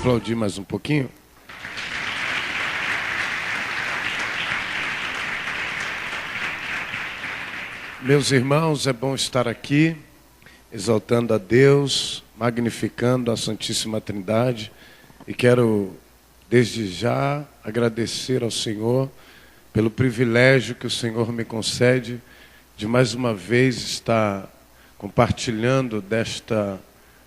aplaudir mais um pouquinho? Meus irmãos, é bom estar aqui, exaltando a Deus, magnificando a Santíssima Trindade. E quero, desde já, agradecer ao Senhor pelo privilégio que o Senhor me concede de mais uma vez estar compartilhando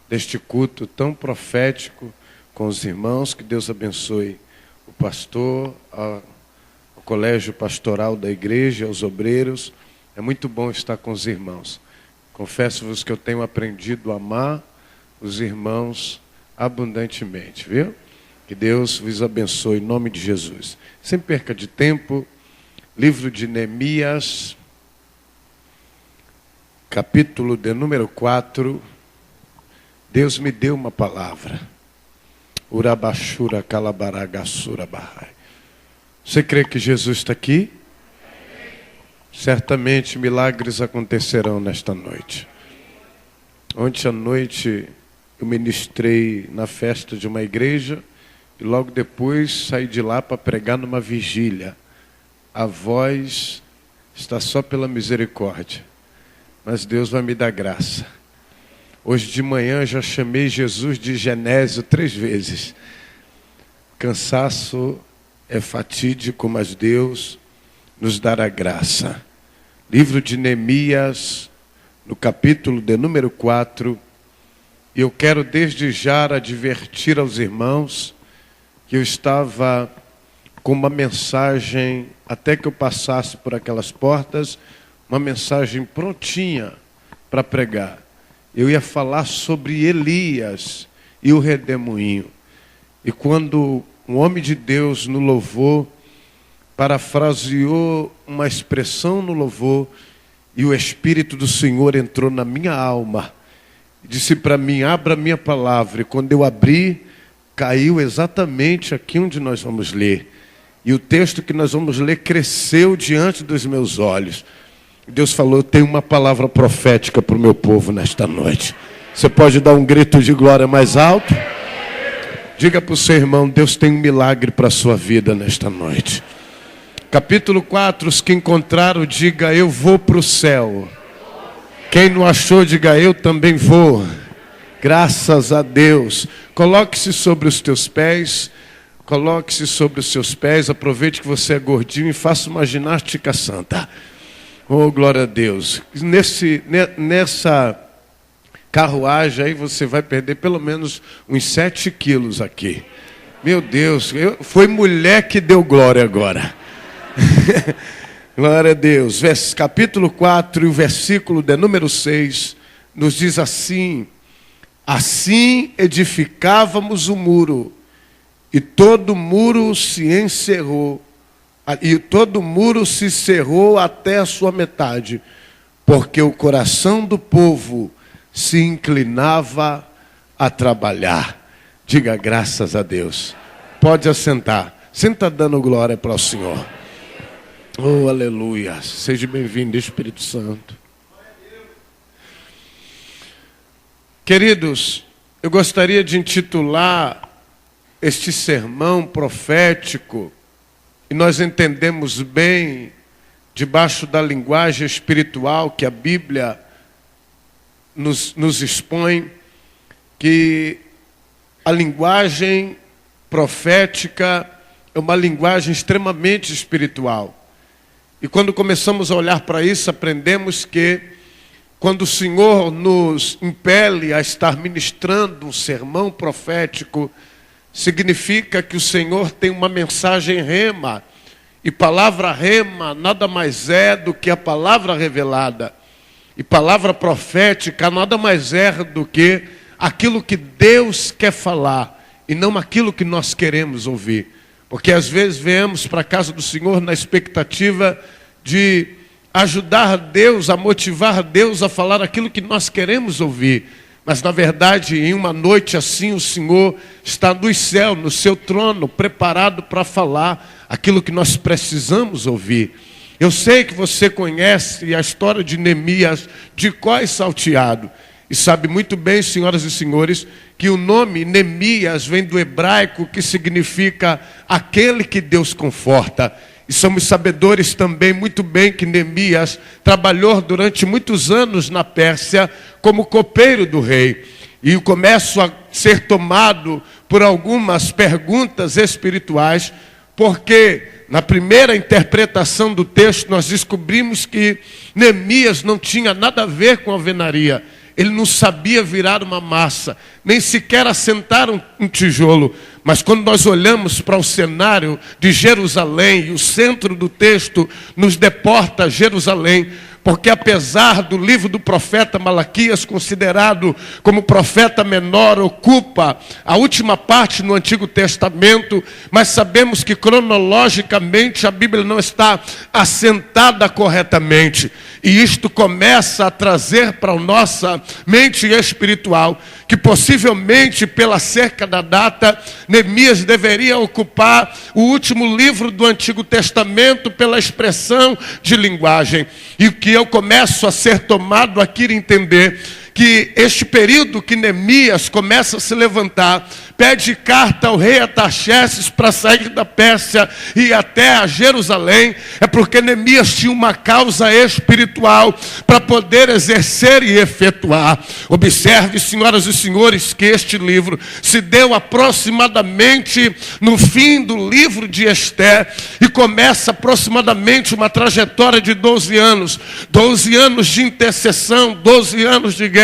deste culto tão profético com os irmãos. Que Deus abençoe o pastor, o colégio pastoral da igreja, os obreiros. É muito bom estar com os irmãos. Confesso-vos que eu tenho aprendido a amar os irmãos abundantemente, viu? Que Deus vos abençoe em nome de Jesus. Sem perca de tempo, livro de Neemias, capítulo de número 4. Deus me deu uma palavra. Urabashura calabaragassura bahai. Você crê que Jesus está aqui? Certamente milagres acontecerão nesta noite. Ontem à noite eu ministrei na festa de uma igreja e logo depois saí de lá para pregar numa vigília. A voz está só pela misericórdia, mas Deus vai me dar graça. Hoje de manhã já chamei Jesus de Genésio 3 vezes. Cansaço é fatídico, mas Deus nos dará graça. Livro de Neemias, no capítulo de número 4. E eu quero desde já advertir aos irmãos que eu estava com uma mensagem, até que eu passasse por aquelas portas, uma mensagem prontinha para pregar. Eu ia falar sobre Elias e o redemoinho. E quando um homem de Deus no louvor parafraseou uma expressão no louvor, e o Espírito do Senhor entrou na minha alma e disse para mim: abra a minha palavra. E quando eu abri, caiu exatamente aqui onde nós vamos ler. E o texto que nós vamos ler cresceu diante dos meus olhos. Deus falou: eu tenho uma palavra profética para o meu povo nesta noite. Você pode dar um grito de glória mais alto? Diga para o seu irmão: Deus tem um milagre para a sua vida nesta noite. Capítulo 4, os que encontraram, diga: eu vou para o céu. Quem não achou, diga: eu também vou. Graças a Deus. Coloque-se sobre os teus pés. Coloque-se sobre os seus pés. Aproveite que você é gordinho e faça uma ginástica santa. Oh, glória a Deus. Nessa carruagem aí você vai perder pelo menos uns 7 quilos aqui. Meu Deus, foi mulher que deu glória agora. Glória a Deus. Capítulo 4 e o versículo de número 6 nos diz assim: assim edificávamos o muro, e todo muro se encerrou, e todo muro se cerrou até a sua metade, porque o coração do povo se inclinava a trabalhar. Diga graças a Deus. Pode assentar. Senta dando glória para o Senhor. Oh, aleluia. Seja bem-vindo, Espírito Santo. Queridos, eu gostaria de intitular este sermão profético, e nós entendemos bem, debaixo da linguagem espiritual que a Bíblia nos expõe, que a linguagem profética é uma linguagem extremamente espiritual. E quando começamos a olhar para isso, aprendemos que quando o Senhor nos impele a estar ministrando um sermão profético, significa que o Senhor tem uma mensagem rema. E palavra rema nada mais é do que a palavra revelada. E palavra profética nada mais é do que aquilo que Deus quer falar e não aquilo que nós queremos ouvir. Porque às vezes viemos para a casa do Senhor na expectativa de ajudar Deus, a motivar Deus a falar aquilo que nós queremos ouvir. Mas na verdade, em uma noite assim, o Senhor está no céu, no seu trono, preparado para falar aquilo que nós precisamos ouvir. Eu sei que você conhece a história de Neemias de cor e salteado. E sabe muito bem, senhoras e senhores, que o nome Neemias vem do hebraico, que significa aquele que Deus conforta. E somos sabedores também muito bem que Neemias trabalhou durante muitos anos na Pérsia como copeiro do rei. E eu começo a ser tomado por algumas perguntas espirituais, porque na primeira interpretação do texto nós descobrimos que Neemias não tinha nada a ver com alvenaria. Ele não sabia virar uma massa, nem sequer assentar um tijolo. Mas quando nós olhamos para o cenário de Jerusalém, e o centro do texto nos deporta a Jerusalém, porque apesar do livro do profeta Malaquias, considerado como profeta menor, ocupa a última parte no Antigo Testamento, mas sabemos que cronologicamente a Bíblia não está assentada corretamente. E isto começa a trazer para a nossa mente espiritual que possivelmente pela cerca da data, Neemias deveria ocupar o último livro do Antigo Testamento pela expressão de linguagem. E o que eu começo a ser tomado aqui a entender que este período que Neemias começa a se levantar, pede carta ao rei Artaxerxes para sair da Pérsia e ir até a Jerusalém, é porque Neemias tinha uma causa espiritual para poder exercer e efetuar. Observe, senhoras e senhores, que este livro se deu aproximadamente no fim do livro de Ester e começa aproximadamente uma trajetória de 12 anos. 12 anos de intercessão, 12 anos de guerra,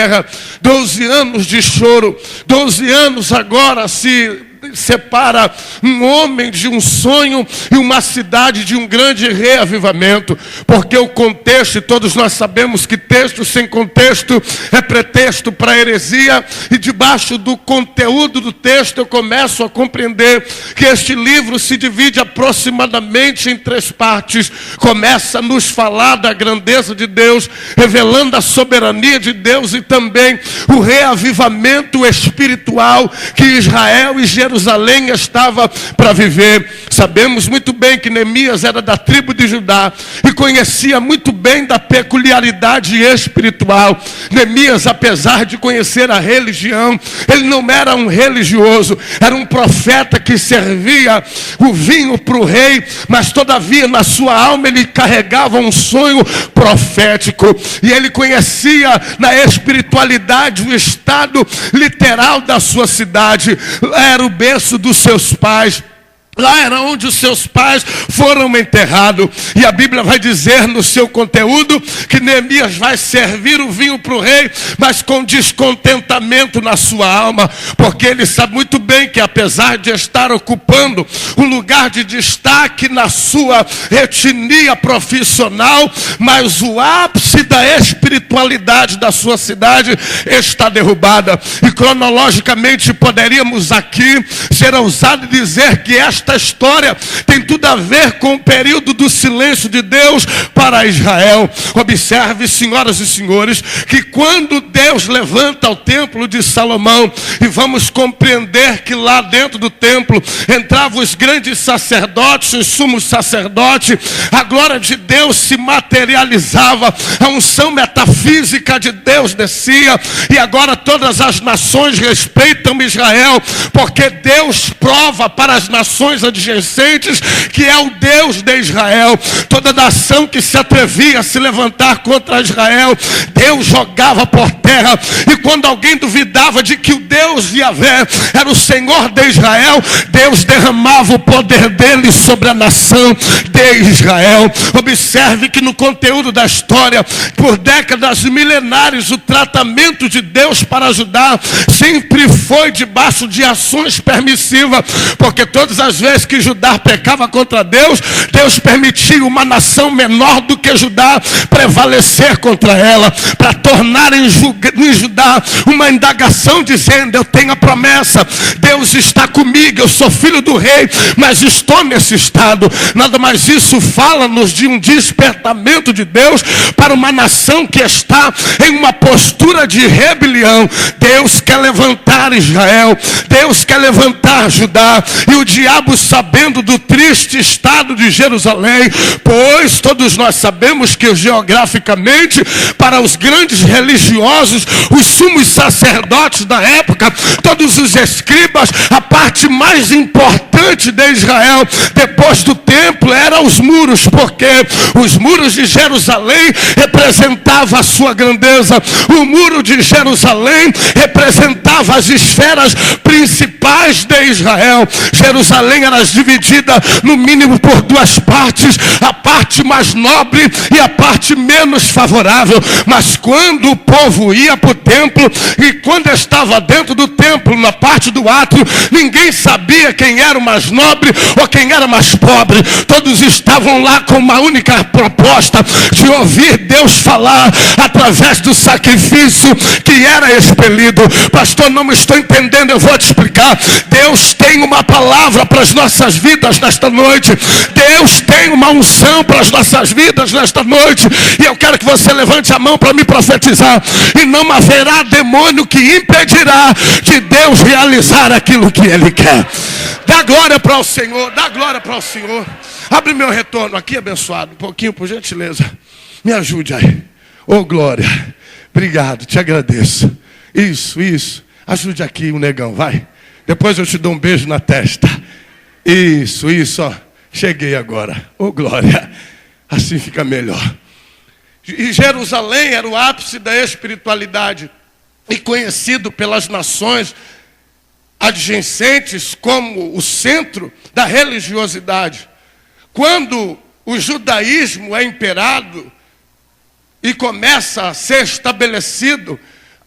12 anos de choro, 12 anos agora se separa um homem de um sonho e uma cidade de um grande reavivamento, porque o contexto, e todos nós sabemos que texto sem contexto é pretexto para heresia, e debaixo do conteúdo do texto eu começo a compreender que este livro se divide aproximadamente em 3 partes. Começa a nos falar da grandeza de Deus, revelando a soberania de Deus e também o reavivamento espiritual que Israel e Jerusalém estava para viver. Sabemos muito bem que Neemias era da tribo de Judá e conhecia muito bem da peculiaridade espiritual. Neemias, apesar de conhecer a religião, ele não era um religioso, era um profeta que servia o vinho para o rei, mas todavia na sua alma ele carregava um sonho profético, e ele conhecia na espiritualidade o estado literal da sua cidade. Era o berço dos seus pais. Lá era onde os seus pais foram enterrados. E a Bíblia vai dizer no seu conteúdo que Neemias vai servir o vinho para o rei, mas com descontentamento na sua alma, porque ele sabe muito bem que apesar de estar ocupando um lugar de destaque na sua etnia profissional, mas o ápice da espiritualidade da sua cidade está derrubada. E cronologicamente poderíamos aqui ser ousados dizer que esta história tem tudo a ver com o período do silêncio de Deus para Israel. Observe, senhoras e senhores, que quando Deus levanta o templo de Salomão, e vamos compreender que lá dentro do templo entravam os grandes sacerdotes, os sumos sacerdotes, a glória de Deus se materializava, a unção metafísica de Deus descia, e agora todas as nações respeitam Israel, porque Deus prova para as nações adjacentes que é o Deus de Israel. Toda nação que se atrevia a se levantar contra Israel, Deus jogava por terra. E quando alguém duvidava de que o Deus de Yahvé era o Senhor de Israel, Deus derramava o poder dele sobre a nação de Israel. Observe que no conteúdo da história, por décadas milenares, o tratamento de Deus para Judá sempre foi debaixo de ações permissivas, porque todas as vezes que Judá pecava contra Deus, Deus permitia uma nação menor do que Judá prevalecer contra ela, para tornar em Judá uma indagação dizendo: eu tenho a promessa, Deus está comigo, eu sou filho do rei, mas estou nesse estado. Nada mais isso fala-nos de um despertamento de Deus para uma nação que está em uma postura de rebelião. Deus quer levantar Israel, Deus quer levantar Judá, e o diabo diabo, sabendo do triste estado de Jerusalém, pois todos nós sabemos que geograficamente, para os grandes religiosos, os sumos sacerdotes da época, todos os escribas, a parte mais importante de Israel, depois do templo, eram os muros, porque os muros de Jerusalém representavam a sua grandeza. O muro de Jerusalém representava as esferas principais de Israel. Jerusalém era dividida no mínimo por duas partes, a parte mais nobre e a parte menos favorável. Mas quando o povo ia para o templo, e quando estava dentro do templo, na parte do átrio, ninguém sabia quem era o mais nobre ou quem era mais pobre. Todos estavam lá com uma única proposta, de ouvir Deus falar através do sacrifício que era expelido. Pastor, não me estou entendendo, eu vou te explicar. Deus tem uma palavra para as nossas vidas nesta noite. Deus tem uma unção para as nossas vidas nesta noite. E eu quero que você levante a mão para me profetizar. E não haverá demônio que impedirá de Deus realizar aquilo que Ele quer. Dá glória para o Senhor, dá glória para o Senhor. Abre meu retorno aqui, abençoado, um pouquinho, por gentileza. Me ajude aí. Oh, glória. Obrigado, te agradeço. Isso. Ajude aqui o negão, vai. Depois eu te dou um beijo na testa. Isso, ó. Cheguei agora. Oh, glória. Assim fica melhor. E Jerusalém era o ápice da espiritualidade e conhecido pelas nações adjacentes como o centro da religiosidade. Quando o judaísmo é imperado e começa a ser estabelecido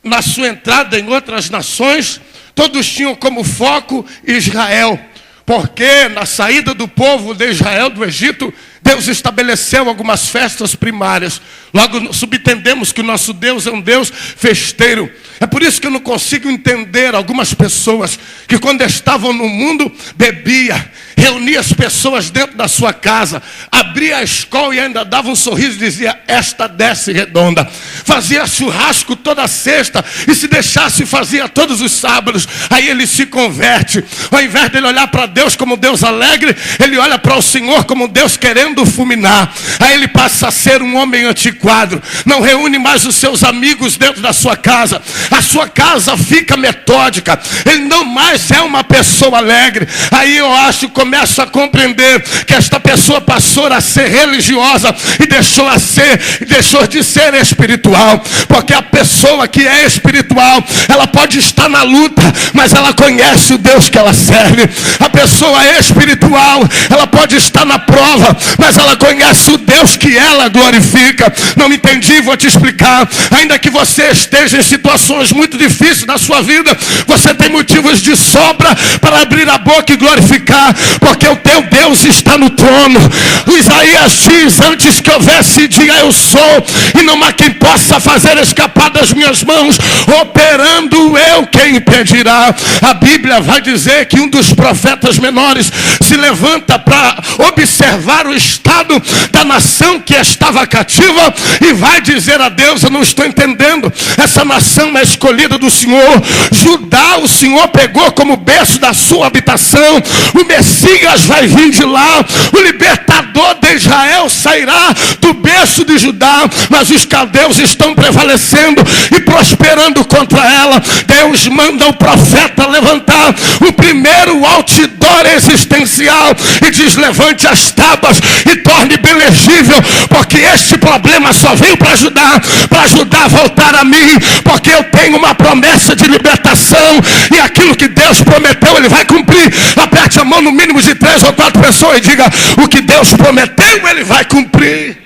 na sua entrada em outras nações, todos tinham como foco Israel, porque na saída do povo de Israel do Egito, Deus estabeleceu algumas festas primárias. Logo subentendemos que o nosso Deus é um Deus festeiro. É por isso que eu não consigo entender algumas pessoas que quando estavam no mundo, bebia, reunia as pessoas dentro da sua casa, abria a escola e ainda dava um sorriso e dizia: esta desce redonda. Fazia churrasco toda sexta e se deixasse fazia todos os sábados. Aí ele se converte. Ao invés dele olhar para Deus como Deus alegre, ele olha para o Senhor como Deus querendo fulminar. Aí ele passa a ser um homem antiquado. Não reúne mais os seus amigos dentro da sua casa. A sua casa fica metódica. Ele não mais é uma pessoa alegre. Aí eu acho, começo a compreender que esta pessoa passou a ser religiosa e deixou de ser espiritual. Porque a pessoa que é espiritual, ela pode estar na luta, mas ela conhece o Deus que ela serve. A pessoa espiritual, ela pode estar na prova, mas ela conhece o Deus que ela glorifica. Não entendi, vou te explicar. Ainda que você esteja em situações muito difíceis na sua vida, você tem motivos de sobra para abrir a boca e glorificar, porque o teu Deus está no trono. O Isaías diz: antes que houvesse dia eu sou, e não há quem possa fazer escapar das minhas mãos. Operando eu, quem impedirá? A Bíblia vai dizer que um dos profetas menores se levanta para observar o estado da nação que estava cativa e vai dizer a Deus: eu não estou entendendo, essa nação é escolhida do Senhor. Judá o Senhor pegou como berço da sua habitação. O Messias vai vir de lá, o libertador de Israel sairá do berço de Judá, mas os caldeus estão prevalecendo e prosperando contra ela. Deus manda o profeta levantar o primeiro outdoor existencial e diz: levante as tábuas e torne bem legível, porque este problema só veio para ajudar a voltar a mim, porque eu tenho uma promessa de libertação e aquilo que Deus prometeu Ele vai cumprir. Aperte a mão no mínimo de 3 ou 4 pessoas e diga: o que Deus prometeu Ele vai cumprir.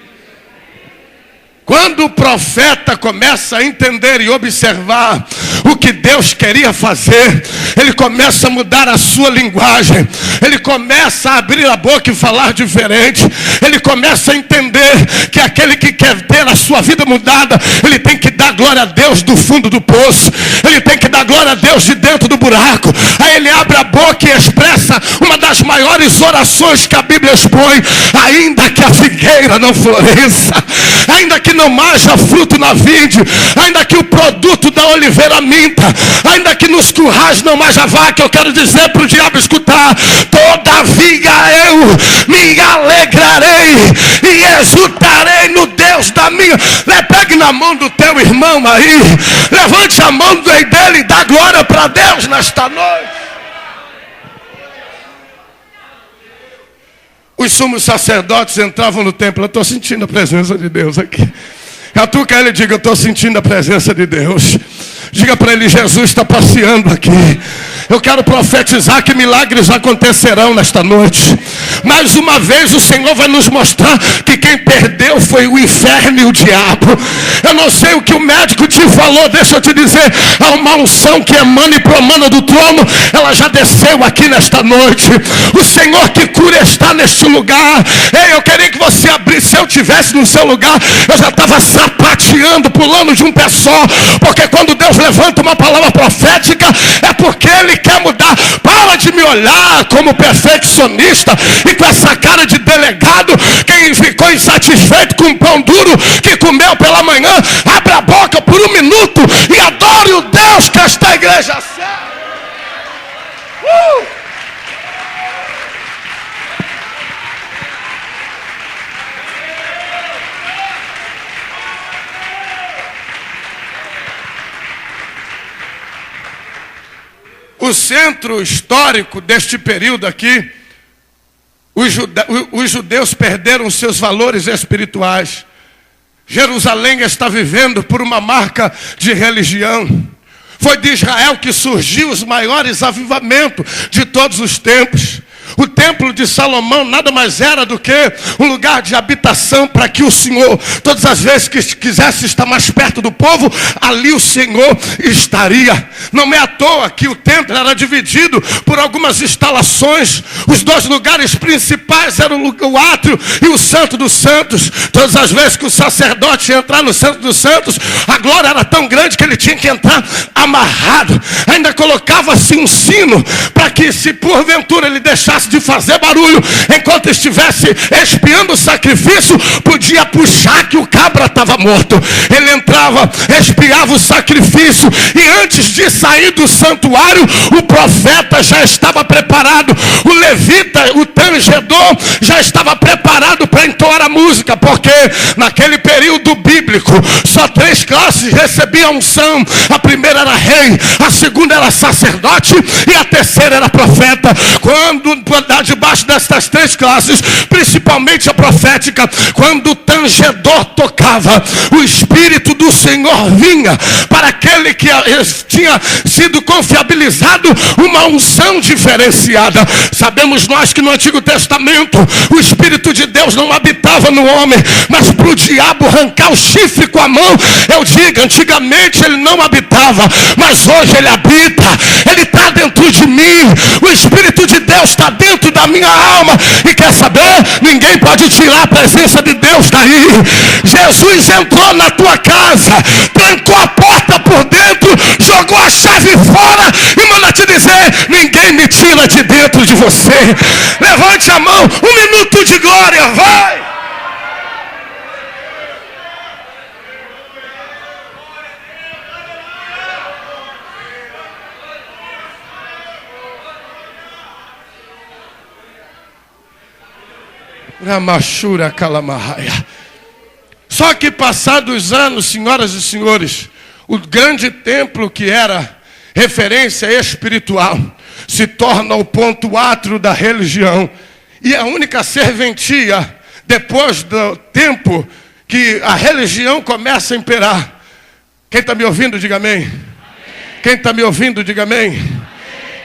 Quando o profeta começa a entender e observar o que Deus queria fazer, ele começa a mudar a sua linguagem, ele começa a abrir a boca e falar diferente, ele começa a entender que aquele que quer ter a sua vida mudada, ele tem que dar glória a Deus do fundo do poço, ele tem que dá glória a Deus de dentro do buraco. Aí ele abre a boca e expressa uma das maiores orações que a Bíblia expõe: ainda que a figueira não floresça, ainda que não haja fruto na vide, ainda que o produto da oliveira minta, ainda que nos currais não haja vaca. Eu quero dizer para o diabo escutar: todavia eu me alegrarei e exultarei no Deus da minha. Pegue na mão do teu irmão aí, levante a mão dele e dá glória para Deus nesta noite. Os sumos sacerdotes entravam no templo. Eu estou sentindo a presença de Deus aqui. Catuca ele, diga: eu estou sentindo a presença de Deus. Diga para ele: Jesus está passeando aqui. Eu quero profetizar que milagres acontecerão nesta noite. Mais uma vez o Senhor vai nos mostrar que quem perdeu foi o inferno e o diabo. Eu não sei o que o médico te falou, deixa eu te dizer: há uma unção que emana e promana do trono. Ela já desceu aqui nesta noite. O Senhor que cura está neste lugar. Ei, eu queria que você abrisse. Se eu estivesse no seu lugar, eu já estava sapateando, pulando de um pé só. Porque quando Deus levanta uma palavra profética, é porque Ele quer mudar. Para de me olhar como perfeccionista e com essa cara de delegado. Quem ficou insatisfeito com o pão duro que comeu pela manhã, abre a boca por um minuto e adore o Deus que esta igreja serve. O centro histórico deste período aqui, os judeus perderam seus valores espirituais. Jerusalém está vivendo por uma marca de religião. Foi de Israel que surgiu os maiores avivamentos de todos os tempos. O templo de Salomão nada mais era do que um lugar de habitação para que o Senhor, todas as vezes que quisesse estar mais perto do povo, ali o Senhor estaria. Não é à toa que o templo era dividido por algumas instalações. Os dois lugares principais eram o átrio e o Santo dos Santos. Todas as vezes que o sacerdote ia entrar no Santo dos Santos, a glória era tão grande que ele tinha que entrar amarrado. Ainda colocava-se um sino para que, se porventura ele deixasse de fazer barulho enquanto estivesse espiando o sacrifício, podia puxar que o cabra estava morto. Ele entrava, espiava o sacrifício, e antes de sair do santuário, o profeta já estava preparado, o levita, o tangedor, já estava preparado para entoar a música, porque naquele período bíblico só 3 classes recebiam unção. A primeira era rei, a segunda era sacerdote e a terceira era profeta. Quando debaixo destas 3 classes, principalmente a profética, quando o tangedor tocava, o Espírito do Senhor vinha para aquele que tinha sido confiabilizado uma unção diferenciada. Sabemos nós que no Antigo Testamento o Espírito de Deus não habitava no homem, mas para o diabo arrancar o chifre com a mão, eu digo, antigamente ele não habitava, mas hoje ele habita. Ele está dentro de mim. O Espírito de Deus está dentro da minha alma. E quer saber? Ninguém pode tirar a presença de Deus daí. Jesus entrou na tua casa, trancou a porta por dentro, jogou a chave fora e manda te dizer: ninguém me tira de dentro de você. Levante a mão, 1 minuto de glória, vai! Ramachura Kalamahaya. Só que passados os anos, senhoras e senhores, o grande templo que era referência espiritual se torna o ponto átrio da religião. E a única serventia, depois do tempo que a religião começa a imperar. Quem está me ouvindo, diga amém. Quem está me ouvindo, diga amém.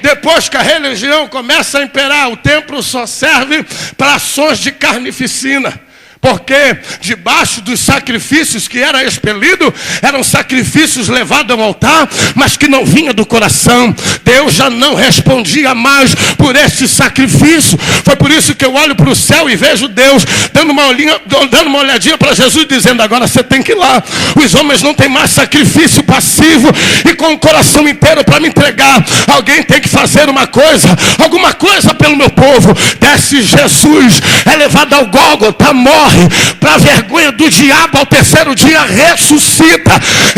Depois que a religião começa a imperar, o templo só serve para ações de carnificina. Porque debaixo dos sacrifícios que era expelido, eram sacrifícios levados ao altar, mas que não vinha do coração. Deus já não respondia mais por este sacrifício. Foi por isso que eu olho para o céu e vejo Deus dando uma olhadinha para Jesus, dizendo: agora você tem que ir lá. Os homens não têm mais sacrifício passivo e com o coração inteiro para me entregar. Alguém tem que fazer alguma coisa pelo meu povo. Desce Jesus, é levado ao Gólgota, morre, para a vergonha do diabo, ao terceiro dia ressuscita,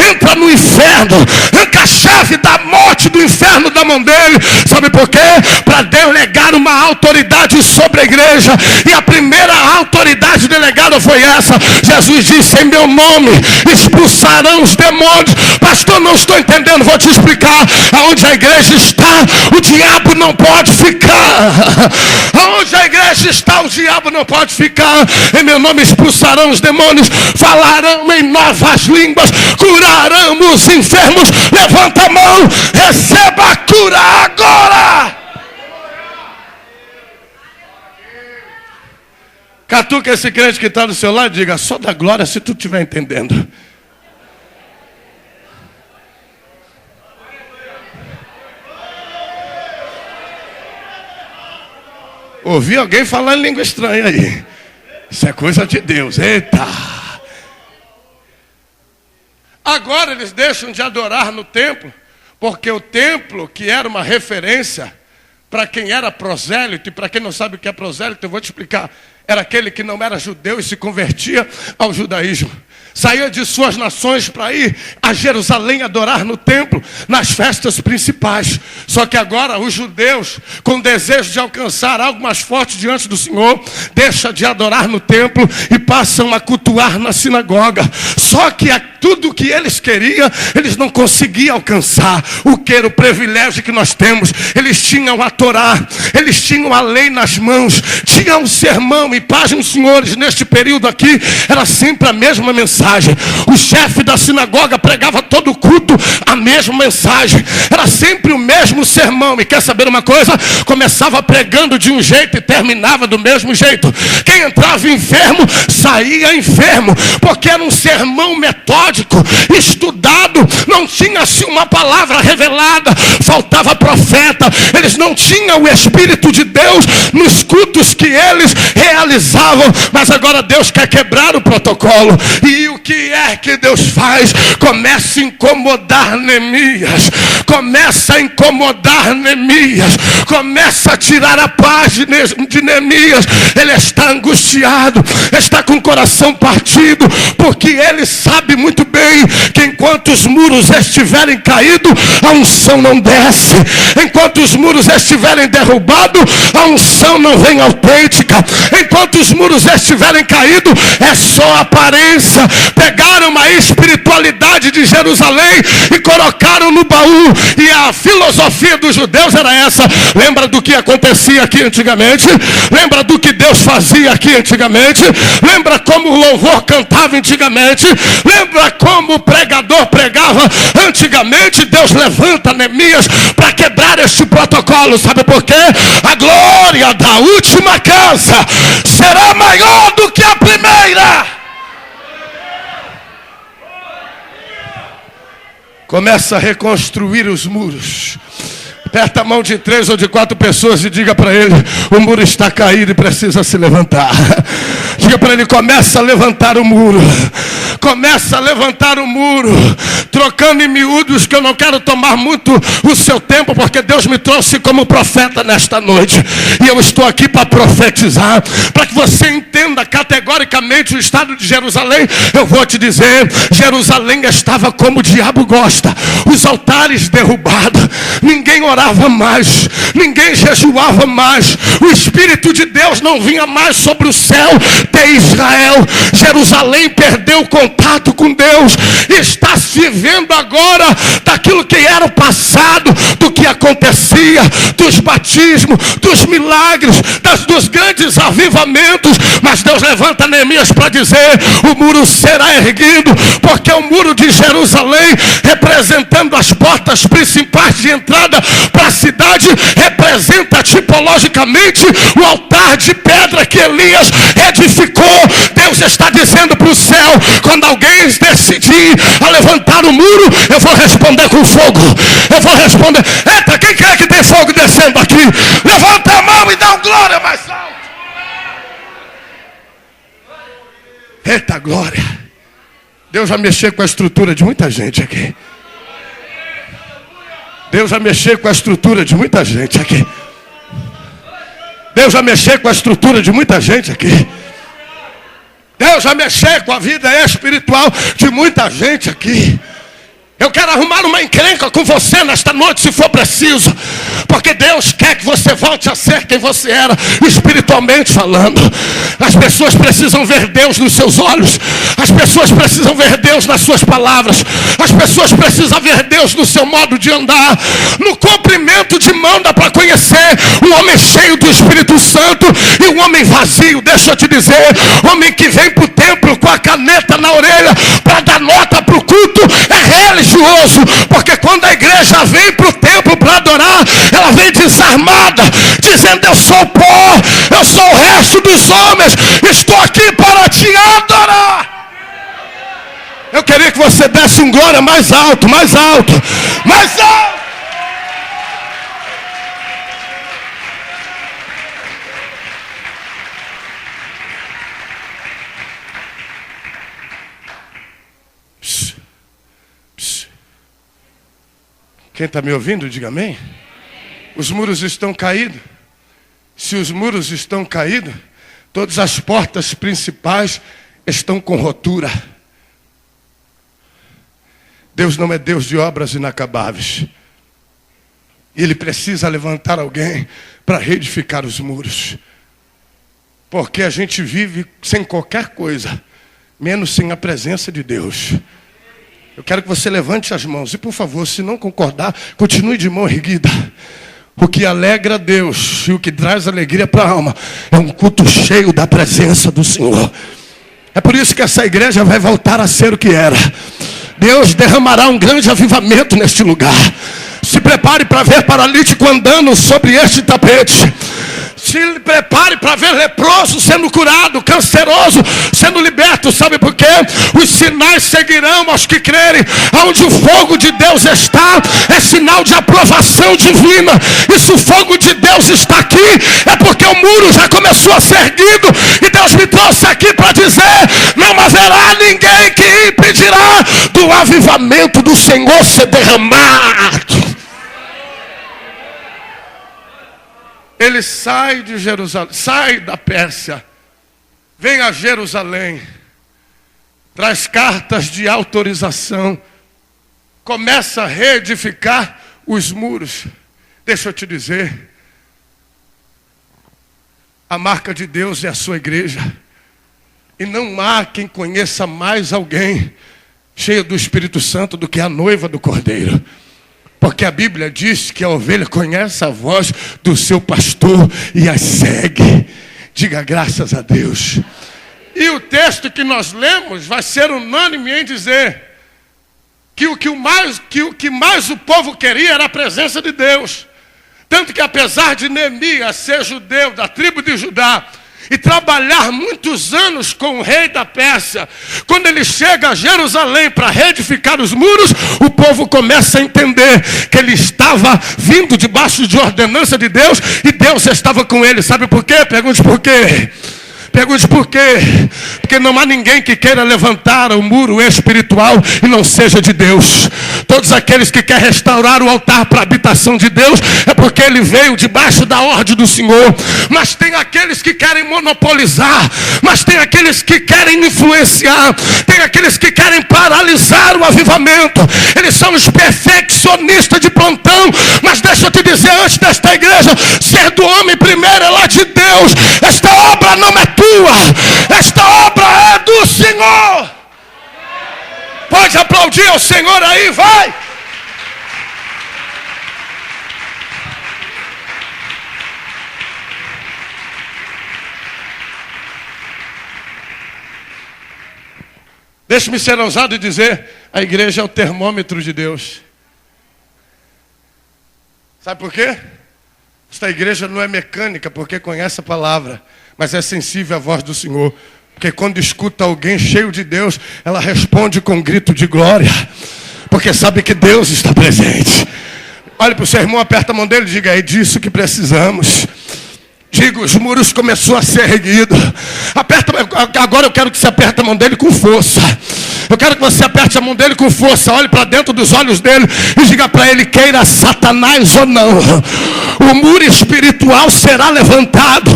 entra no inferno, arranca a chave da morte do inferno da mão dele. Sabe por quê? Para delegar uma autoridade sobre a igreja. E a primeira autoridade delegada foi essa. Jesus disse: em meu nome expulsarão os demônios. Pastor, não estou entendendo, vou te explicar. Aonde a igreja está, o diabo não pode ficar. Aonde a igreja está, o diabo não pode ficar. Em meu nome expulsarão os demônios, falarão em novas línguas, curarão os enfermos. Levanta a mão, receba a cura agora. Catuca esse crente que está do seu lado e diga: só dá glória se tu estiver entendendo. Ouvi alguém falando em língua estranha aí. Isso é coisa de Deus. Eita! Agora eles deixam de adorar no templo, porque o templo, que era uma referência para quem era prosélito, e para quem não sabe o que é prosélito, eu vou te explicar. Era aquele que não era judeu e se convertia ao judaísmo. Saía de suas nações para ir a Jerusalém adorar no templo, nas festas principais. Só que agora os judeus, com desejo de alcançar algo mais forte diante do Senhor, deixam de adorar no templo e passam a cultuar na sinagoga. Só que tudo o que eles queriam, eles não conseguiam alcançar. O que era o privilégio que nós temos? Eles tinham a Torá, eles tinham a lei nas mãos, tinham um sermão. E pasmem, senhores, neste período aqui, era sempre a mesma mensagem. O chefe da sinagoga pregava todo o culto a mesma mensagem. Era sempre o mesmo sermão. E quer saber uma coisa? Começava pregando de um jeito e terminava do mesmo jeito. Quem entrava enfermo, saía enfermo. Porque era um sermão metódico, estudado. Não tinha assim uma palavra revelada. Faltava profeta. Eles não tinham o Espírito de Deus nos cultos que eles realizavam. Mas agora Deus quer quebrar o protocolo. E o que é que Deus faz? Começa a incomodar Neemias. Começa a incomodar Neemias. Começa a tirar a paz de Neemias. Ele está angustiado, está com o coração partido, porque ele sabe muito bem que enquanto os muros estiverem caídos, a unção não desce. Enquanto os muros estiverem derrubados, a unção não vem autêntica. Enquanto os muros estiverem caídos, é só aparência. Pegaram a espiritualidade de Jerusalém e colocaram no baú. E a filosofia dos judeus era essa. Lembra do que acontecia aqui antigamente? Lembra do que Deus fazia aqui antigamente? Lembra como o louvor cantava antigamente? Lembra como o pregador pregava antigamente? Deus levanta Neemias para quebrar este protocolo. Sabe por quê? A glória da última casa será maior do que a primeira. Começa a reconstruir os muros. Aperta a mão de 3 ou de 4 pessoas e diga para ele: o muro está caído e precisa se levantar. Diga para ele: começa a levantar o muro. Começa a levantar o muro. Trocando em miúdos, que eu não quero tomar muito o seu tempo, porque Deus me trouxe como profeta nesta noite. E eu estou aqui para profetizar, para que você entenda categoricamente o estado de Jerusalém. Eu vou te dizer, Jerusalém estava como o diabo gosta. Os altares derrubados. Ninguém orava mais. Ninguém jejuava mais. O Espírito de Deus não vinha mais sobre o céu de Israel. Jerusalém perdeu o contato com Deus. Está se vivendo agora daquilo que era o passado, do que acontecia, dos batismos, dos milagres, dos grandes avivamentos. Mas Deus levanta Neemias para dizer: o muro será erguido, porque o muro de Jerusalém, representando as portas principais de entrada entrada para a cidade representa tipologicamente o altar de pedra que Elias edificou. Deus está dizendo para o céu: quando alguém decidir a levantar o muro, eu vou responder com fogo. Eu vou responder. Eita, quem quer que tem fogo descendo aqui? Levanta a mão e dá um glória mais alto. Eita glória. Deus vai mexer com a estrutura de muita gente aqui. Deus vai mexer com a estrutura de muita gente aqui. Deus vai mexer com a estrutura de muita gente aqui. Deus vai mexer com a vida espiritual de muita gente aqui. Eu quero arrumar uma encrenca com você nesta noite, se for preciso. Porque Deus quer que você volte a ser quem você era, espiritualmente falando. As pessoas precisam ver Deus nos seus olhos. As pessoas precisam ver Deus nas suas palavras. As pessoas precisam ver Deus no seu modo de andar. No comprimento de mão dá para conhecer um homem cheio do Espírito Santo e um homem vazio. Deixa eu te dizer, homem que vem para o templo com a caneta na orelha para dar nota para o culto é religioso. Porque quando a igreja vem para o templo para adorar, ela vem desarmada, dizendo: eu sou pó, eu sou o resto dos homens, estou aqui para te adorar. Eu queria que você desse um glória mais alto, mais alto, mais alto. Quem está me ouvindo, diga amém. Os muros estão caídos. Se os muros estão caídos, todas as portas principais estão com rotura. Deus não é Deus de obras inacabáveis. Ele precisa levantar alguém para reedificar os muros. Porque a gente vive sem qualquer coisa, menos sem a presença de Deus. Eu quero que você levante as mãos. E por favor, se não concordar, continue de mão erguida. O que alegra Deus e o que traz alegria para a alma é um culto cheio da presença do Senhor. É por isso que essa igreja vai voltar a ser o que era. Deus derramará um grande avivamento neste lugar. Se prepare para ver paralítico andando sobre este tapete. Se prepare para ver leproso sendo curado, canceroso sendo liberto. Sabe por quê? Os sinais seguirão aos que crerem. Onde o fogo de Deus está, é sinal de aprovação divina. E se o fogo de Deus está aqui, é porque o muro já começou a ser erguido. E Deus me trouxe aqui para dizer: não haverá ninguém que impedirá do avivamento do Senhor ser derramado. Ele sai de Jerusalém, sai da Pérsia, vem a Jerusalém, traz cartas de autorização, começa a reedificar os muros. Deixa eu te dizer, a marca de Deus é a sua igreja. E não há quem conheça mais alguém cheio do Espírito Santo do que a noiva do Cordeiro. Porque a Bíblia diz que a ovelha conhece a voz do seu pastor e a segue. Diga graças a Deus. E o texto que nós lemos vai ser unânime em dizer que o que mais o povo queria era a presença de Deus. Tanto que apesar de Neemias ser judeu da tribo de Judá e trabalhar muitos anos com o rei da Pérsia, quando ele chega a Jerusalém para reedificar os muros, o povo começa a entender que ele estava vindo debaixo de ordenança de Deus e Deus estava com ele. Sabe por quê? Pergunte por quê. Pergunte por quê? Porque não há ninguém que queira levantar o muro espiritual e não seja de Deus. Todos aqueles que querem restaurar o altar para a habitação de Deus é porque ele veio debaixo da ordem do Senhor. Mas tem aqueles que querem monopolizar, mas tem aqueles que querem influenciar, tem aqueles que querem paralisar o avivamento. Eles são os perfeccionistas de plantão. Mas deixa eu te dizer, antes desta igreja ser do homem primeiro, é lá de Deus. Esta obra não é tua, esta obra é do Senhor. Pode aplaudir ao Senhor aí, vai. Deixe-me ser ousado e dizer: a igreja é o termômetro de Deus. Sabe por quê? Esta igreja não é mecânica porque conhece a palavra, mas é sensível à voz do Senhor. Porque quando escuta alguém cheio de Deus, ela responde com um grito de glória, porque sabe que Deus está presente. Olhe para o seu irmão, aperta a mão dele e diga: é disso que precisamos. Diga: os muros começou a ser erguidos. Agora eu quero que você aperte a mão dele com força. Eu quero que você aperte a mão dele com força. Olhe para dentro dos olhos dele e diga para ele: queira Satanás ou não, o muro espiritual será levantado.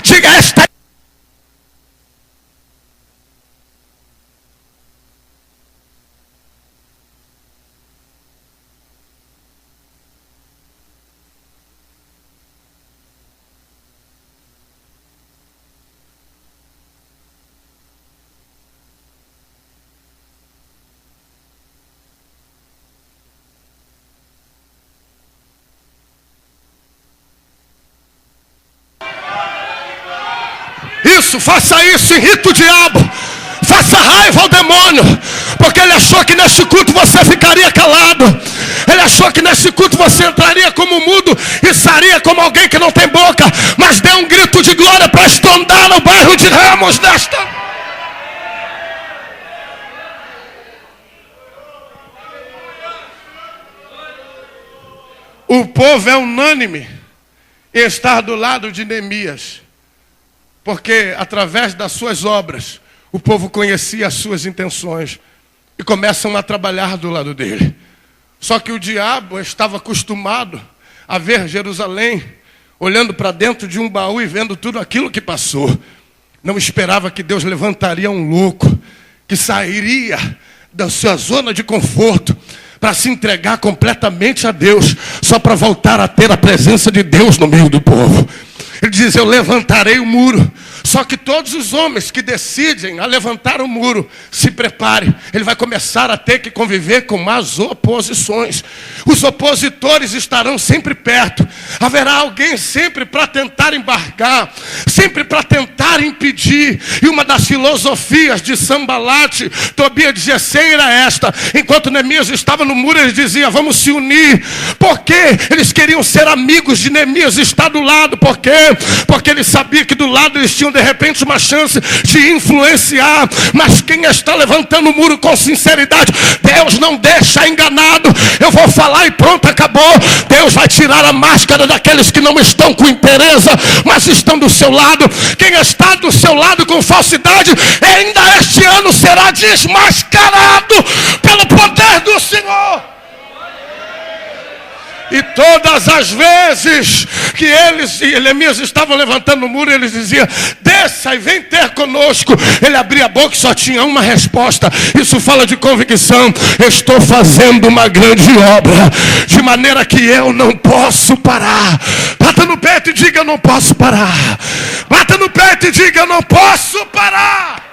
Diga: esta isso, faça isso, irrita o diabo, faça raiva ao demônio, porque ele achou que nesse culto você ficaria calado, ele achou que nesse culto você entraria como mudo e sairia como alguém que não tem boca, mas dê um grito de glória para estrondar no bairro de Ramos desta. O povo é unânime em estar do lado de Neemias, porque através das suas obras, o povo conhecia as suas intenções e começam a trabalhar do lado dele. Só que o diabo estava acostumado a ver Jerusalém, olhando para dentro de um baú e vendo tudo aquilo que passou. Não esperava que Deus levantaria um louco, que sairia da sua zona de conforto, para se entregar completamente a Deus, só para voltar a ter a presença de Deus no meio do povo. Ele diz: eu levantarei o muro. Só que todos os homens que decidem a levantar o muro, se prepare, ele vai começar a ter que conviver com as oposições. Os opositores estarão sempre perto. Haverá alguém sempre para tentar embargar, sempre para tentar impedir. E uma das filosofias de Sambalate, Tobias de Gesem era esta: enquanto Neemias estava no muro, eles diziam: vamos se unir. Por quê? Eles queriam ser amigos de Neemias, estar do lado. Por quê? Porque eles sabiam que do lado eles tinham de repente uma chance de influenciar. Mas quem está levantando o muro com sinceridade, Deus não deixa enganado. Eu vou falar e pronto, acabou. Deus vai tirar a máscara daqueles que não estão com interesse, mas estão do seu lado. Quem está do seu lado com falsidade, ainda este ano será desmascarado pelo poder do Senhor. E todas as vezes que eles e Neemias estavam levantando o muro, eles diziam: desça e vem ter conosco. Ele abria a boca e só tinha uma resposta. Isso fala de convicção: estou fazendo uma grande obra, de maneira que eu não posso parar. Bata no peito e diga: eu não posso parar. Bata no peito e diga: eu não posso parar.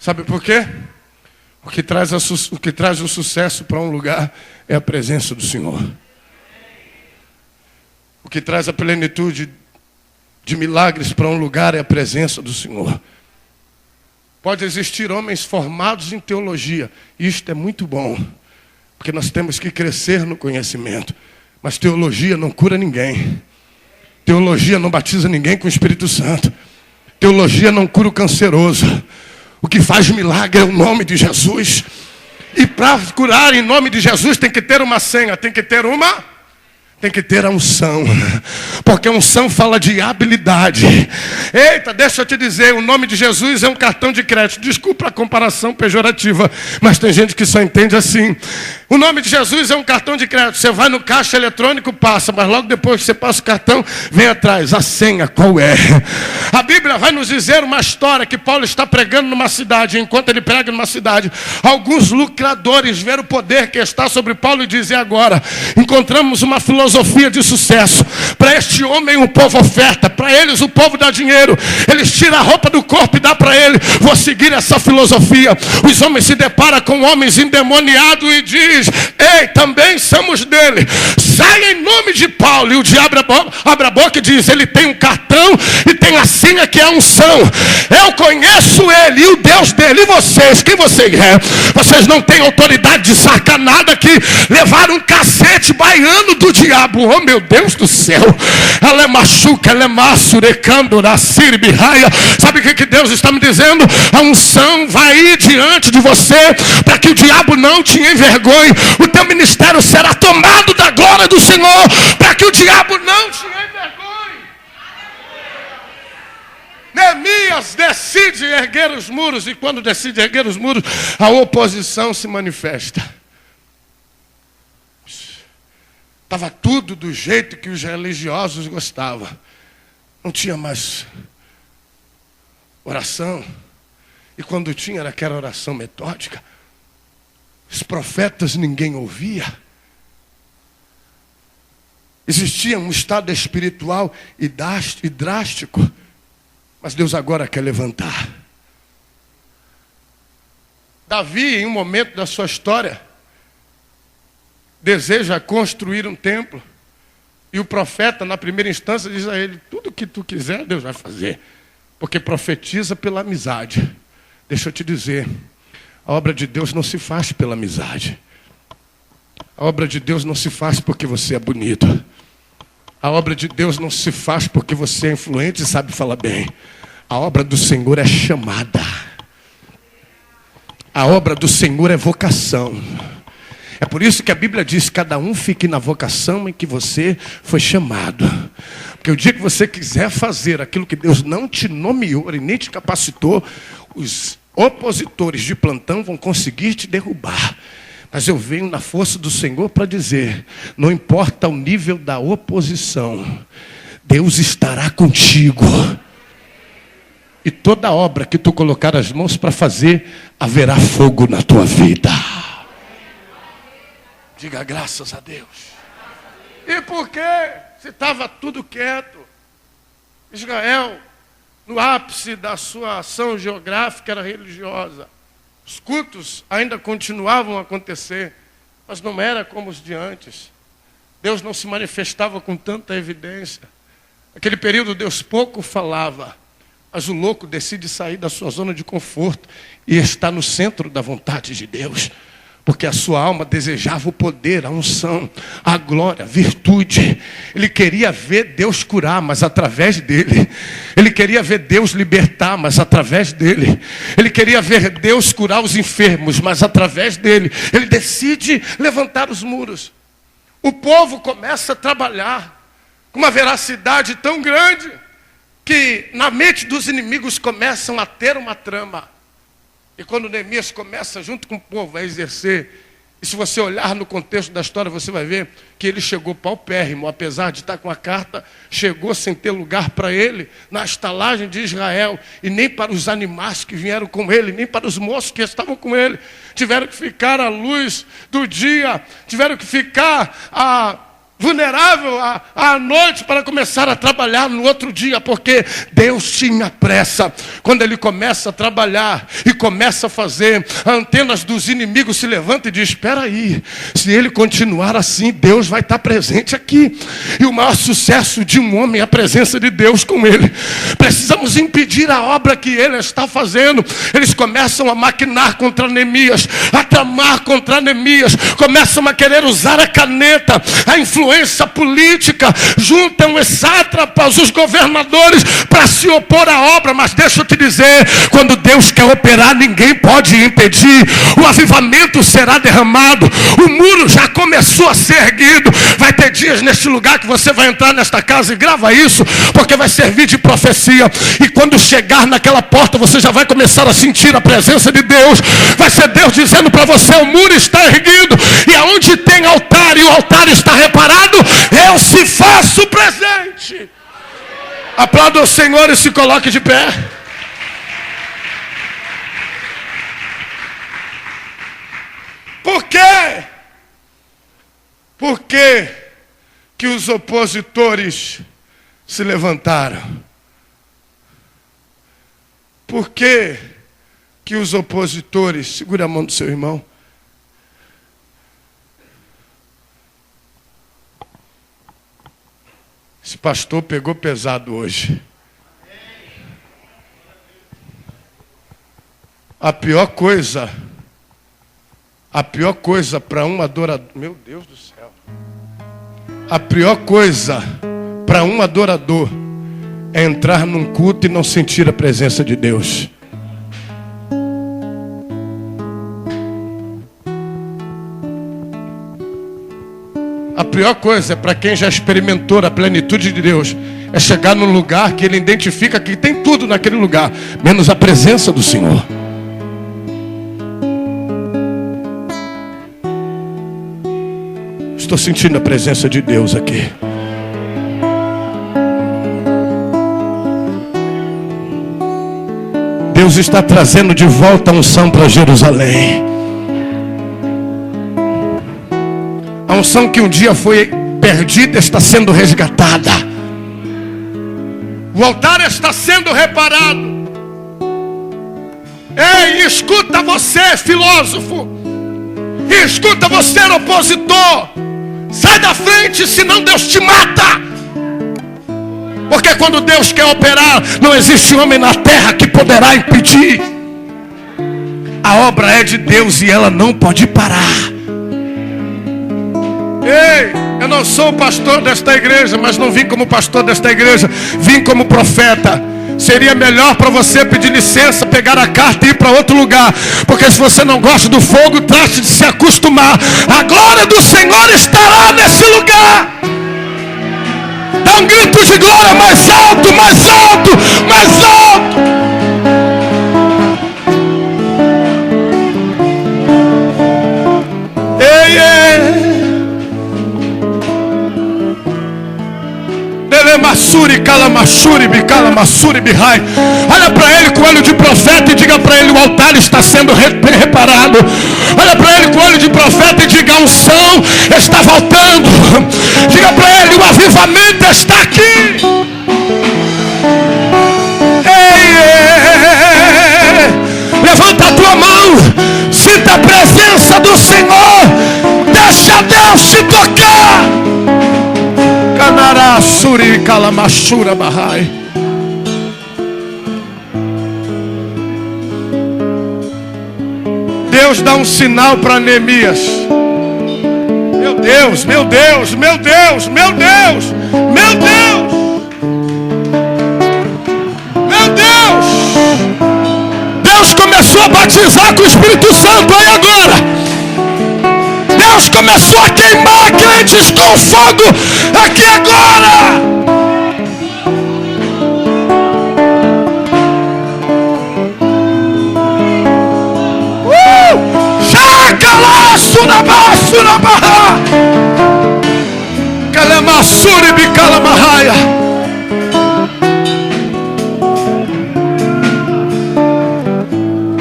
Sabe por quê? O que traz o sucesso para um lugar é a presença do Senhor. O que traz a plenitude de milagres para um lugar é a presença do Senhor. Pode existir homens formados em teologia, e isto é muito bom, porque nós temos que crescer no conhecimento. Mas teologia não cura ninguém. Teologia não batiza ninguém com o Espírito Santo. Teologia não cura o canceroso. O que faz milagre é o nome de Jesus. E para curar em nome de Jesus tem que ter uma senha, tem que ter a unção. Porque a unção fala de habilidade. Eita, deixa eu te dizer, o nome de Jesus é um cartão de crédito. Desculpa a comparação pejorativa, mas tem gente que só entende assim. O nome de Jesus é um cartão de crédito. Você vai no caixa eletrônico, passa, mas logo depois que você passa o cartão, vem atrás, a senha, qual é? A Bíblia vai nos dizer uma história que Paulo está pregando numa cidade. Enquanto ele prega numa cidade, alguns lucradores viram o poder que está sobre Paulo e dizem: agora encontramos uma filosofia de sucesso para este este homem o povo oferta, para eles o povo dá dinheiro, eles tiram a roupa do corpo e dá para ele. Vou seguir essa filosofia. Os homens se deparam com homens endemoniados e diz: ei, também somos dele, sai em nome de Paulo. E o diabo abre a boca e diz: ele tem um cartão e tem a senha que é a unção. Eu conheço ele e o Deus dele. E vocês, quem vocês é? Vocês não têm autoridade de sacar nada aqui. Levaram um cacete baiano do diabo. Oh meu Deus do céu. Ela é machuca, ela é massurecando na siribirraia. Sabe o que Deus está me dizendo? A unção vai ir diante de você para que o diabo não te envergonhe. O teu ministério será tomado da glória do Senhor para que o diabo não te envergonhe. Neemias decide erguer os muros, e quando decide erguer os muros, a oposição se manifesta. Estava tudo do jeito que os religiosos gostavam. Não tinha mais oração. E quando tinha, era aquela oração metódica. Os profetas ninguém ouvia. Existia um estado espiritual e drástico. Mas Deus agora quer levantar. Davi, em um momento da sua história, deseja construir um templo. E o profeta, na primeira instância, diz a ele: tudo que tu quiser, Deus vai fazer. Porque profetiza pela amizade. Deixa eu te dizer, a obra de Deus não se faz pela amizade. A obra de Deus não se faz porque você é bonito. A obra de Deus não se faz porque você é influente e sabe falar bem. A obra do Senhor é chamada. A obra do Senhor é vocação. É por isso que a Bíblia diz: cada um fique na vocação em que você foi chamado. Porque o dia que você quiser fazer aquilo que Deus não te nomeou e nem te capacitou, os opositores de plantão vão conseguir te derrubar. Mas eu venho na força do Senhor para dizer: não importa o nível da oposição, Deus estará contigo. E toda obra que tu colocar as mãos para fazer, haverá fogo na tua vida. Diga graças a Deus. E por quê? Se estava tudo quieto. Israel, no ápice da sua ação geográfica, era religiosa. Os cultos ainda continuavam a acontecer, mas não era como os de antes. Deus não se manifestava com tanta evidência. Naquele período Deus pouco falava, mas o louco decide sair da sua zona de conforto e está no centro da vontade de Deus. Porque a sua alma desejava o poder, a unção, a glória, a virtude. Ele queria ver Deus curar, mas através dele. Ele queria ver Deus libertar, mas através dele. Ele queria ver Deus curar os enfermos, mas através dele. Ele decide levantar os muros. O povo começa a trabalhar com uma veracidade tão grande que na mente dos inimigos começam a ter uma trama. E quando Neemias começa junto com o povo a exercer, e se você olhar no contexto da história, você vai ver que ele chegou paupérrimo, apesar de estar com a carta, chegou sem ter lugar para ele, na estalagem de Israel, e nem para os animais que vieram com ele, nem para os moços que estavam com ele, tiveram que ficar à luz do dia, tiveram que ficar vulnerável à noite para começar a trabalhar no outro dia, porque Deus tinha pressa. Quando ele começa a trabalhar e começa a fazer, as antenas dos inimigos se levantam e diz: espera aí, se ele continuar assim, Deus vai estar presente aqui. E o maior sucesso de um homem é a presença de Deus com ele. Precisamos impedir a obra que ele está fazendo. Eles começam a maquinar contra Neemias, a tramar contra Neemias, começam a querer usar a caneta, a influência política, juntam os sátrapas, os governadores, para se opor à obra. Mas deixa eu te dizer, quando Deus quer operar, ninguém pode impedir. O avivamento será derramado, o muro já começou a ser erguido. Vai ter dias neste lugar que você vai entrar nesta casa, e grava isso, porque vai servir de profecia. E quando chegar naquela porta, você já vai começar a sentir a presença de Deus. Vai ser Deus dizendo para você: o muro está erguido, e aonde tem altar e o altar está reparado, eu se faço presente. Aplauda o Senhor e se coloque de pé. Por quê? Por que os opositores se levantaram. Por que que os opositores, segura a mão do seu irmão, esse pastor pegou pesado hoje. A pior coisa para um adorador, meu Deus do céu, a pior coisa para um adorador é entrar num culto e não sentir a presença de Deus. A pior coisa é para quem já experimentou a plenitude de Deus, é chegar num lugar que ele identifica que tem tudo naquele lugar, menos a presença do Senhor. Estou sentindo a presença de Deus aqui. Deus está trazendo de volta a unção para Jerusalém. A unção que um dia foi perdida está sendo resgatada. O altar está sendo reparado. Ei, escuta você, filósofo. Escuta você, opositor. Sai da frente, senão Deus te mata. Porque quando Deus quer operar, não existe homem na terra que poderá impedir. A obra é de Deus e ela não pode parar. Ei, eu não sou o pastor desta igreja, mas não vim como pastor desta igreja, vim como profeta. Seria melhor para você pedir licença, pegar a carta e ir para outro lugar. Porque se você não gosta do fogo, trate de se acostumar. A glória do Senhor estará nesse lugar. Dá um grito de glória mais alto, mais alto, mais alto. Ei, ei. Massuri, Calamassuri, Bicalamassuri, Bihai. Olha para ele com o olho de profeta e diga para ele: o altar está sendo reparado. Olha para ele com o olho de profeta e diga: a unção está voltando. Diga para ele: o avivamento está aqui. Ei, ei. Levanta a tua mão, sinta a presença do Senhor. Deixa Deus te tocar. Suri Kalamashura Bahai. Deus dá um sinal para Neemias. Meu Deus, meu Deus, meu Deus, meu Deus, meu Deus, meu Deus. Deus começou a batizar com o Espírito Santo aí agora. Deus começou a queimar crentes com fogo aqui agora. Chacalaçurabaçurabarra Calamassuri Bicalamahaya.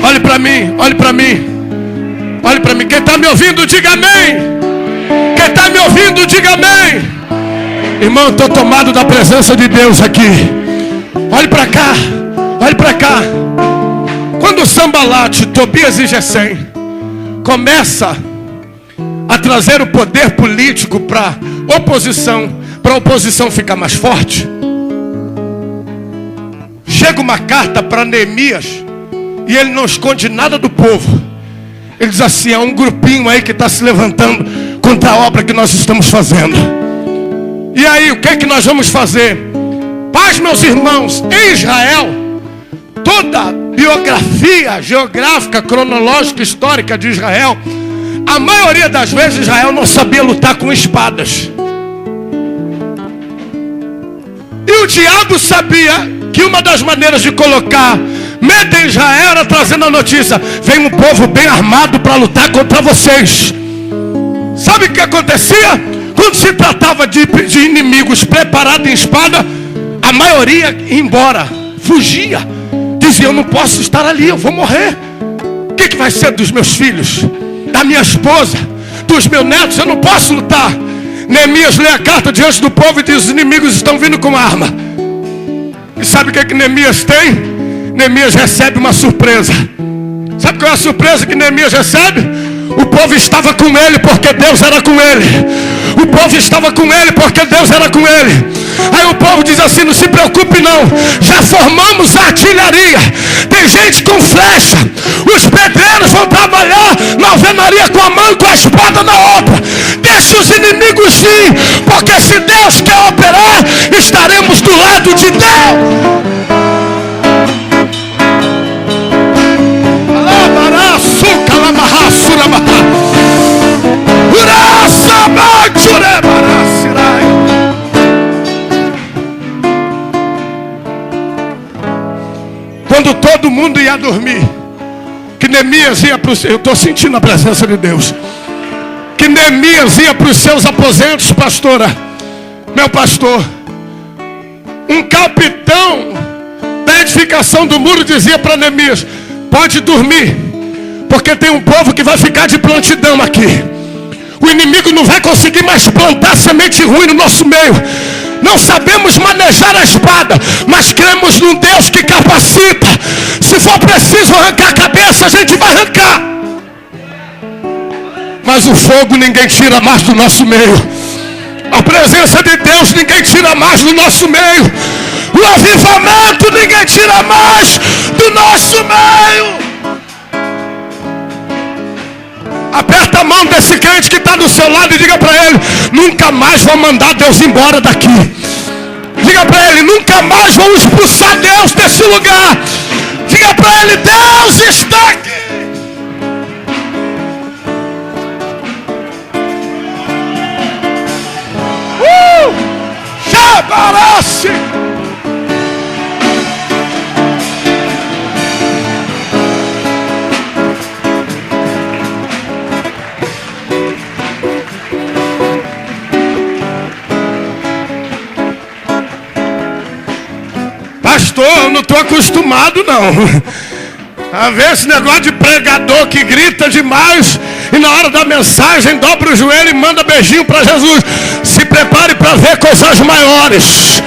Olhe para mim, olhe para mim. Olhe para mim, quem está me ouvindo, diga amém. Quem está me ouvindo, diga amém. Irmão, estou tomado da presença de Deus aqui. Olhe para cá, olhe para cá. Quando Sambalate, Tobias e Gesem começa a trazer o poder político para a oposição ficar mais forte, chega uma carta para Neemias e ele não esconde nada do povo. Ele diz assim: há um grupinho aí que está se levantando contra a obra que nós estamos fazendo. E aí, o que é que nós vamos fazer? Paz, meus irmãos, em Israel, toda a biografia geográfica, cronológica, histórica de Israel, a maioria das vezes Israel não sabia lutar com espadas. E o diabo sabia que uma das maneiras de colocar medo em Israel era trazendo a notícia: vem um povo bem armado para lutar contra vocês. Sabe o que acontecia? Quando se tratava de inimigos preparados em espada, a maioria ia embora, fugia. Dizia: eu não posso estar ali, eu vou morrer. O que vai ser dos meus filhos, da minha esposa, dos meus netos? Eu não posso lutar. Neemias lê a carta diante do povo e diz: os inimigos estão vindo com arma. E sabe o que Neemias tem? Neemias recebe uma surpresa. Sabe qual é a surpresa que Neemias recebe? O povo estava com ele porque Deus era com ele. O povo estava com ele porque Deus era com ele. Aí o povo diz assim: não se preocupe não, já formamos a artilharia. Tem gente com flecha. Os pedreiros vão trabalhar na alvenaria com a mão e com a espada na outra. Deixa os inimigos vir, porque se Deus quer operar, estaremos do lado de Deus. Quando todo mundo ia dormir, que Neemias ia para os... Eu estou sentindo a presença de Deus. Que Neemias ia para os seus aposentos, pastora, meu pastor. Um capitão da edificação do muro dizia para Neemias: pode dormir, porque tem um povo que vai ficar de prontidão aqui. O inimigo não vai conseguir mais plantar semente ruim no nosso meio. Não sabemos manejar a espada, mas cremos num Deus que capacita. Se for preciso arrancar a cabeça, a gente vai arrancar. Mas o fogo ninguém tira mais do nosso meio. A presença de Deus ninguém tira mais do nosso meio. O avivamento ninguém tira mais do nosso meio. Aperta a mão desse crente que está do seu lado e diga para ele: nunca mais vou mandar Deus embora daqui. Diga para ele: nunca mais vou expulsar Deus desse lugar. Diga para ele: Deus está aqui. Shabarace. Pastor, eu não estou acostumado não a ver esse negócio de pregador que grita demais e na hora da mensagem dobra o joelho e manda beijinho para Jesus. Se prepare para ver coisas maiores,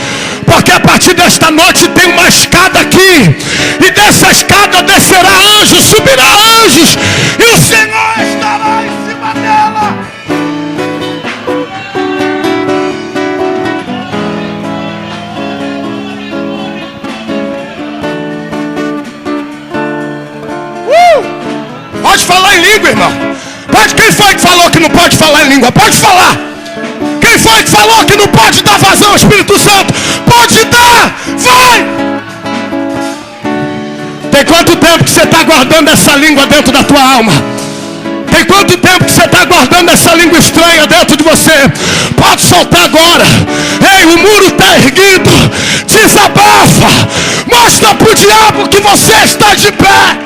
porque a partir desta noite tem uma escada aqui, e dessa escada descerá anjos, subirá anjos, e o Senhor estará em cima dela. Pode falar em língua, irmão. Pode. Quem foi que falou que não pode falar em língua? Pode falar. Quem foi que falou que não pode dar vazão ao Espírito Santo? Pode dar. Vai. Tem quanto tempo que você está guardando essa língua dentro da tua alma? Tem quanto tempo que você está guardando essa língua estranha dentro de você? Pode soltar agora. Ei, o muro está erguido. Desabafa. Mostra para o diabo que você está de pé.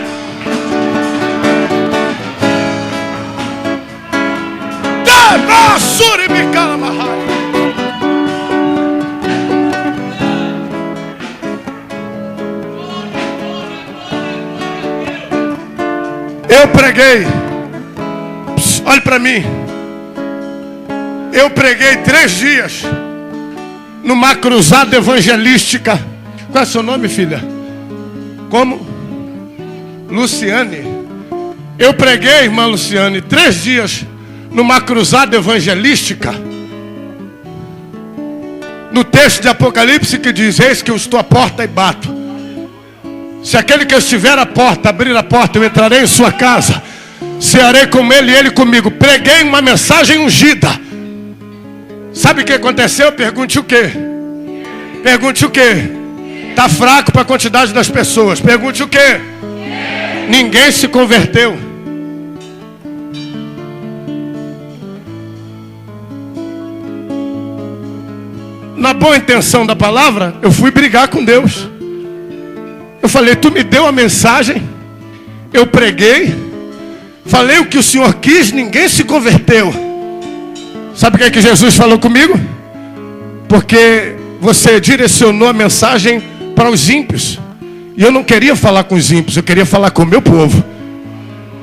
Eu preguei. Olhe para mim. Eu preguei 3 dias numa cruzada evangelística. Qual é o seu nome, filha? Como? Luciane. Eu preguei, irmã Luciane, 3 dias numa cruzada evangelística. No texto de Apocalipse que diz: eis que eu estou à porta e bato. Se aquele que estiver à porta abrir a porta, eu entrarei em sua casa, cearei com ele e ele comigo. Preguei uma mensagem ungida. Sabe o que aconteceu? Pergunte o quê? Pergunte o quê? Está fraco para a quantidade das pessoas. Pergunte o quê? Ninguém se converteu. Na boa intenção da palavra, eu fui brigar com Deus. Eu falei: tu me deu a mensagem, eu preguei, falei o que o Senhor quis, ninguém se converteu. Sabe o que é que Jesus falou comigo? Porque você direcionou a mensagem para os ímpios, e eu não queria falar com os ímpios, eu queria falar com o meu povo.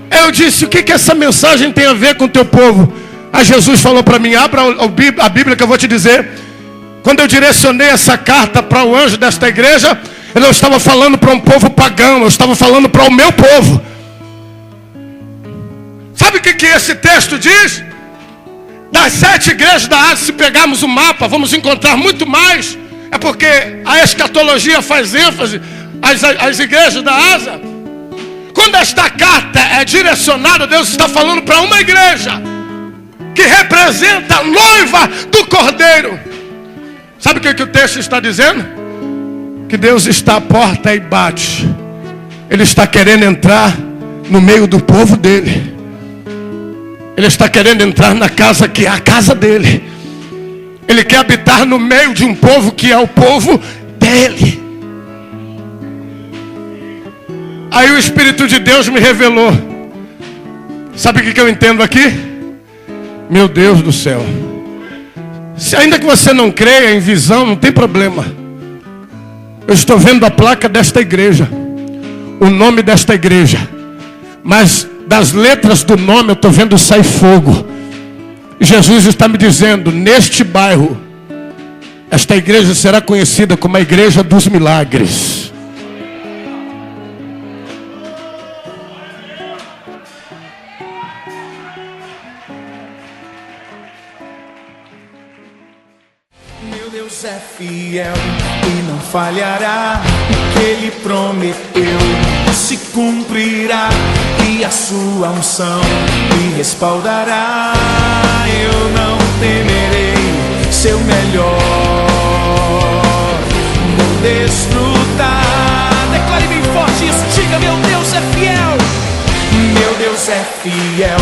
Eu disse: o que essa mensagem tem a ver com o teu povo? Aí Jesus falou para mim, abra a Bíblia que eu vou te dizer. Quando eu direcionei essa carta para o anjo desta igreja, eu não estava falando para um povo pagão, eu estava falando para o meu povo. Sabe o que esse texto diz? Das 7 igrejas da Ásia, se pegarmos o mapa, vamos encontrar muito mais. É porque a escatologia faz ênfase às igrejas da Ásia. Quando esta carta é direcionada, Deus está falando para uma igreja que representa a noiva do Cordeiro. Sabe o que o texto está dizendo? Que Deus está à porta e bate. Ele está querendo entrar no meio do povo dele. Ele está querendo entrar na casa que é a casa dele. Ele quer habitar no meio de um povo que é o povo dele. Aí o Espírito de Deus me revelou. Sabe o que eu entendo aqui? Meu Deus do céu. Se ainda que você não creia em visão, não tem problema. Eu estou vendo a placa desta igreja, o nome desta igreja, mas das letras do nome eu estou vendo sair fogo. Jesus está me dizendo, neste bairro, esta igreja será conhecida como a igreja dos milagres. Meu Deus é fiel e não falhará. O que Ele prometeu se cumprirá, e a sua unção me respaldará. Eu não temerei, seu melhor vou desfrutar. Declare bem forte isso, diga: meu Deus é fiel. Meu Deus é fiel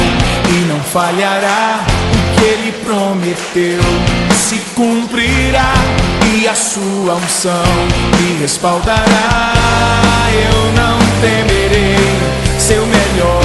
e não falhará. O que Ele prometeu se cumprirá, e a sua unção me respaldará. Eu não temerei, seu melhor